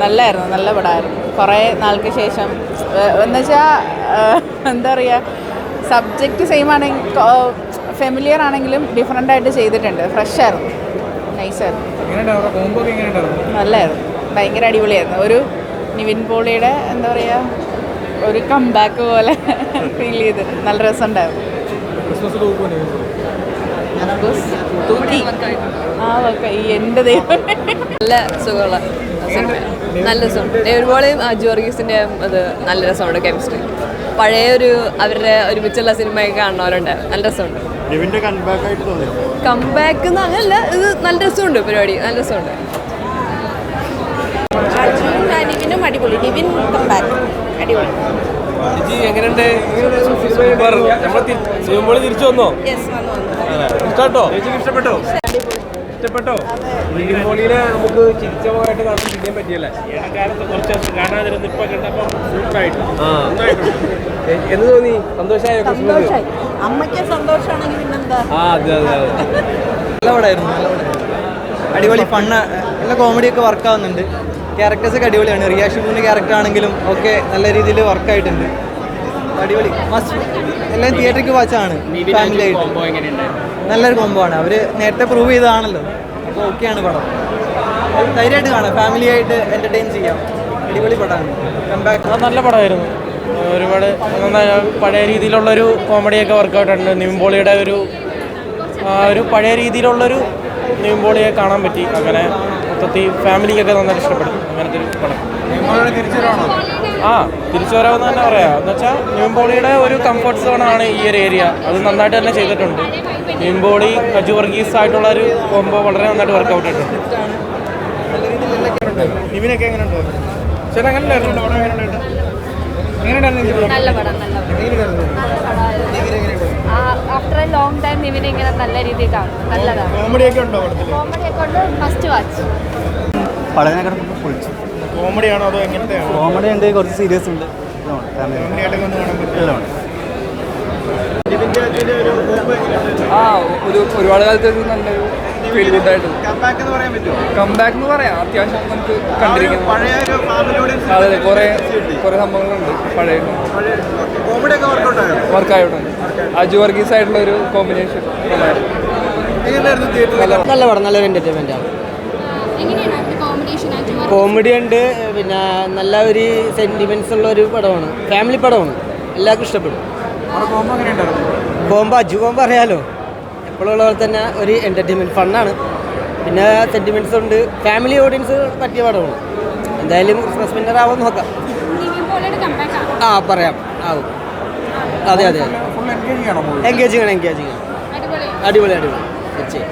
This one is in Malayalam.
നല്ലായിരുന്നു, നല്ല പടമായിരുന്നു. കുറേ നാൾക്ക് ശേഷം എന്നുവെച്ചാൽ എന്താ പറയുക, സബ്ജക്റ്റ് സെയിം ആണെങ്കിൽ ഫെമിലിയർ ആണെങ്കിലും ഡിഫറെൻ്റ് ആയിട്ട് ചെയ്തിട്ടുണ്ട്. ഫ്രഷായിരുന്നു, നൈസായിരുന്നു, നല്ലായിരുന്നു, ഭയങ്കര അടിപൊളിയായിരുന്നു. ഒരു നിവിൻ പോളിയുടെ എന്താ പറയുക, ഒരു കംബാക്ക് പോലെ ഫീൽ ചെയ്ത് നല്ല രസമുണ്ടായിരുന്നു. എൻ്റെ ദൈവം, നല്ല സുഖമുള്ള നല്ല രസമുണ്ട്. ഒരുപാടും ജോർഗീസിൻ്റെ അത് നല്ല രസമുണ്ട്. കെമിസ്ട്രി പഴയ അവരുടെ ഒരുമിച്ചുള്ള സിനിമയൊക്കെ കാണുന്നവരുണ്ട്. നല്ല രസമുണ്ട്. കംബാക്ക് അങ്ങനല്ല, ഇത് നല്ല രസമുണ്ട്. പരിപാടി നല്ല രസമുണ്ട്. നിവിനും അടിപൊളി. നിവിൻ കംബാക്ക് അടിപൊളി. എങ്ങനെയുണ്ട്? തിരിച്ചു വന്നോ? ഇഷ്ടപ്പെട്ടോ? ഇഷ്ടപ്പെട്ടോ? നിവിൻ പോളിനെ നമുക്ക് ചിരിച്ച പോകായിട്ട് കാണാൻ ചെയ്യാൻ പറ്റിയല്ലേ? കാലത്ത് കുറച്ച് ദിവസം കാണാതിരുന്ന് ഇപ്പൊ കണ്ടപ്പോൾ സൂപ്പറായിട്ട് എന്ത് തോന്നി? സന്തോഷമായോ? അമ്മയ്ക്ക് സന്തോഷമാണെങ്കിൽ പിന്നെന്താ? അതെ അതെ അതെ, നല്ല പടമായിരുന്നു. അടിപൊളി ഫണ്ണ്, നല്ല കോമഡിയൊക്കെ വർക്കാവുന്നുണ്ട്. ക്യാരക്ടേഴ്സൊക്കെ അടിപൊളിയാണ്. റിയ ഷുഗറിൻ്റെ ക്യാരക്ടർ ആണെങ്കിലും ഒക്കെ നല്ല രീതിയിൽ വർക്കായിട്ടുണ്ട്. അടിപൊളി മസ്റ്റ്. എല്ലാം തിയേറ്ററിക്ക് വാച്ചാണ്. ഫാമിലി ആയിട്ട് നല്ലൊരു കോംബോ ആണ്. അവർ നേരത്തെ പ്രൂവ് ചെയ്തതാണല്ലോ, അപ്പോൾ ഓക്കെയാണ് പടം. ധൈര്യമായിട്ട് കാണാം, ഫാമിലി ആയിട്ട് എൻ്റർടൈൻ ചെയ്യാം. അടിപൊളി പടമാണ്. കംബാക്ക് നല്ല പടമായിരുന്നു. ഒരുപാട് പഴയ രീതിയിലുള്ളൊരു കോമഡിയൊക്കെ വർക്കൗട്ടുണ്ട്. നിവിൻ പോളിയുടെ ഒരു പഴയ രീതിയിലുള്ളൊരു നിവിൻ പോളിയെ കാണാൻ പറ്റി. അങ്ങനെ മൊത്തത്തിൽ ഫാമിലിക്കൊക്കെ നന്നായിട്ട് ഇഷ്ടപ്പെടും അങ്ങനത്തെ ഒരു പടം. തിരിച്ചു വരാമെന്ന് തന്നെ പറയാം. എന്ന് വെച്ചാൽ നിവിൻ പോളിയുടെ ഒരു കംഫർട്ട് സോണാണ് ഈ ഒരു ഏരിയ. അത് നന്നായിട്ട് തന്നെ ചെയ്തിട്ടുണ്ട്. നിവിൻ പോളി അജു വർഗീസ് ആയിട്ടുള്ള ഒരു കോംബോ വളരെ നന്നായിട്ട് വർക്കൗട്ട് ചെയ്തിട്ടുണ്ട്. നിവിനൊക്കെ എങ്ങനെയുണ്ട്? ചേട്ടാ എങ്ങനെയുണ്ടായിരുന്നു പടം? നല്ല പടം, ആഫ്റ്റർ എ ലോങ് ടൈം നിവിനെ ഇങ്ങനെ നല്ല രീതിയിൽ കാണും. നല്ലതാണ്. കോമഡിയൊക്കെ ഉണ്ടോ? കോമഡിയൊക്കെ ഉണ്ട്. First watch. പഠനങ്ങൾ പൊളിച്ചു. കോമഡിയാണോ അതോ എങ്ങനത്തെയാണോ? കോമഡി ഉണ്ട്, കുറച്ച് സീരിയസ് ഉണ്ട്. ഒരുപാട് കാലത്ത് നല്ലൊരു ഫീൽ ഗുഡായിട്ടുണ്ട്. കംബാക്ക് എന്ന് പറയാം. അത്യാവശ്യം നമുക്ക് കണ്ടിരിക്കുന്നു. അതെ, കുറേ സംഭവങ്ങളുണ്ട് പഴയ വർക്കായിട്ടുണ്ട്. അജു വർഗീസ് ആയിട്ടുള്ള ഒരു കോമ്പിനേഷൻ നല്ല പടം, നല്ലൊരു എൻ്റർടൈൻമെൻ്റ് ആണ്. കോമഡി ഉണ്ട്, പിന്നെ നല്ല ഒരു സെൻറ്റിമെൻറ്റ്സ് ഉള്ള ഒരു പടമാണ്. ഫാമിലി പടമാണ്, എല്ലാവർക്കും ഇഷ്ടപ്പെടും. കോംബോ അജു കോംബോ അറിയാലോ, എപ്പോഴുള്ള പോലെ തന്നെ ഒരു എൻ്റർടൈൻമെൻറ്റ് ഫണ്ണാണ്. പിന്നെ സെൻറ്റിമെൻറ്റ്സ് ഉണ്ട്. ഫാമിലി ഓഡിയൻസ് പറ്റിയ പടമാണ്. എന്തായാലും ക്രിസ്മസ് വിന്നർ ആവുമെന്ന് നോക്കാം. പറയാം, ആവും. അതെ അതെ, എൻഗേജിങ് ആണ്. അടിപൊളി തീർച്ചയായും.